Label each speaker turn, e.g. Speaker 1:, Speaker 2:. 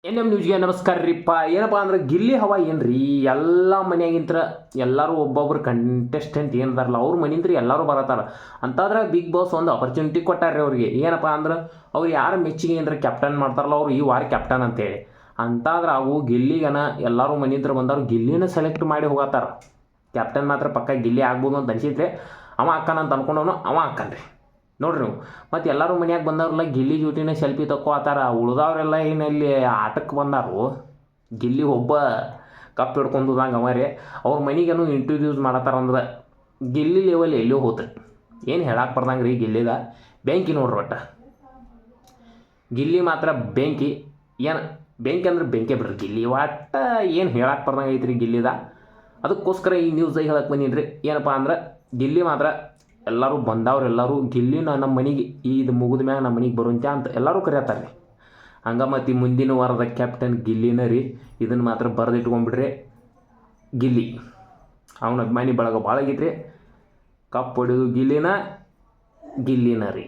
Speaker 1: ನ್ಯೂಸ್ಗೆ ನಮಸ್ಕಾರ ರೀಪ್ಪ. ಏನಪ್ಪ ಅಂದ್ರೆ ಗಿಲ್ಲಿ ಹವಾ ಏನ್ರಿ ಎಲ್ಲ ಮನೆಯಾಗಿಂತ್ರ ಎಲ್ಲರೂ ಒಬ್ಬೊಬ್ರು ಕಂಟೆಸ್ಟೆಂಟ್ ಏನದಾರಲ್ಲ ಅವ್ರ ಮನಿಂತ್ರ ಎಲ್ಲರೂ ಬರತ್ತಾರ ಅಂತಾದ್ರೆ ಬಿಗ್ ಬಾಸ್ ಒಂದು ಅಪರ್ಚುನಿಟಿ ಕೊಟ್ಟಾರ್ರಿ ಅವ್ರಿಗೆ. ಏನಪ್ಪ ಅಂದ್ರೆ ಅವ್ರು ಯಾರು ಮೆಚ್ಚಿಗೆ ಅಂದ್ರೆ ಕ್ಯಾಪ್ಟನ್ ಮಾಡ್ತಾರಲ್ಲ ಅವ್ರು ಈ ವಾರ ಕ್ಯಾಪ್ಟನ್ ಅಂತೇಳಿ ಅಂತಾದ್ರೆ ಅವು ಗಿಲ್ಲಿಗನ ಎಲ್ಲರೂ ಮನಿಂತ್ರ ಬಂದವ್ರು ಗಿಲ್ಲಿನ ಸೆಲೆಕ್ಟ್ ಮಾಡಿ ಹೋಗತ್ತಾರ. ಕ್ಯಾಪ್ಟನ್ ಮಾತ್ರ ಪಕ್ಕ ಗಿಲ್ಲಿ ಆಗ್ಬೋದು ಅಂತ ಅನ್ಸಿದ್ರೆ ಅವ ಅಕ್ಕನ ಅಂತ ಅನ್ಕೊಂಡವನು ಅವ ಅಕ್ಕನ್ರಿ ನೋಡ್ರಿ ನೀವು. ಮತ್ತು ಎಲ್ಲರೂ ಮನ್ಯಾಗ ಬಂದವ್ರಲ್ಲ ಗಿಲ್ಲಿ ಜೊತೆನೇ ಸೆಲ್ಫಿ ತಕ್ಕೋತಾರ. ಉಳ್ದವ್ರೆಲ್ಲ ಏನಲ್ಲಿ ಆಟಕ್ಕೆ ಬಂದಾರು. ಗಿಲ್ಲಿ ಒಬ್ಬ ಕಪ್ ಹಿಡ್ಕೊಂಡಂಗೆ ಅವರೇ ಅವ್ರ ಮನೆಗೇನು ಇಂಟ್ರೊಡ್ಯೂಸ್ ಮಾಡತ್ತಾರ ಅಂದ್ರೆ ಗಿಲ್ಲಿ ಲೆವೆಲ್ ಎಲ್ಲೋ ಹೋತ. ಏನು ಹೇಳಕ್ಕೆ ಬರ್ದಂಗೆ ರೀ ಗಿಲ್ಲಿದ ಬೆಂಕಿ ನೋಡ್ರಿ ಒಟ್ಟು. ಗಿಲ್ಲಿ ಮಾತ್ರ ಬೆಂಕಿ. ಏನು ಬೆಂಕಿ ಅಂದ್ರೆ ಬೆಂಕಿ ಬಿಡ್ರಿ ಗಿಲ್ಲಿ ಒಟ್ಟು ಏನು ಹೇಳಕ್ಕೆ ಬರ್ದಂಗೆ ಐತ್ರಿ ಗಿಲ್ಲಿದ. ಅದಕ್ಕೋಸ್ಕರ ಈ ನ್ಯೂಸ್ದಾಗ ಹೇಳಕ್ಕೆ ಬಂದೀನಿ. ಏನಪ್ಪ ಅಂದ್ರೆ ಗಿಲ್ಲಿ ಮಾತ್ರ ಎಲ್ಲರೂ ಬಂದವ್ರೆಲ್ಲರೂ ಗಿಲ್ಲಿನ ನಮ್ಮ ಮನೆಗೆ ಇದು ಮುಗಿದ ಮ್ಯಾಗ ನಮ್ಮ ಮನೆಗೆ ಬರುವಂತ ಅಂತ ಎಲ್ಲರೂ ಕರೆಯತ್ತಾರೆ ರೀ. ಹಂಗೆ ಮತ್ತು ಮುಂದಿನ ವಾರದ ಕ್ಯಾಪ್ಟನ್ ಗಿಲ್ಲಿನ ರೀ. ಇದನ್ನು ಮಾತ್ರ ಬರೆದಿಟ್ಕೊಂಡ್ಬಿಡ್ರಿ. ಗಿಲ್ಲಿ ಅವನ ಅಭಿಮಾನಿ ಬಳಗ ಭಾಳ ಆಗೈತ್ರಿ. ಕಪ್ ಹೊಡೆದು ಗಿಲ್ಲಿನ ರೀ.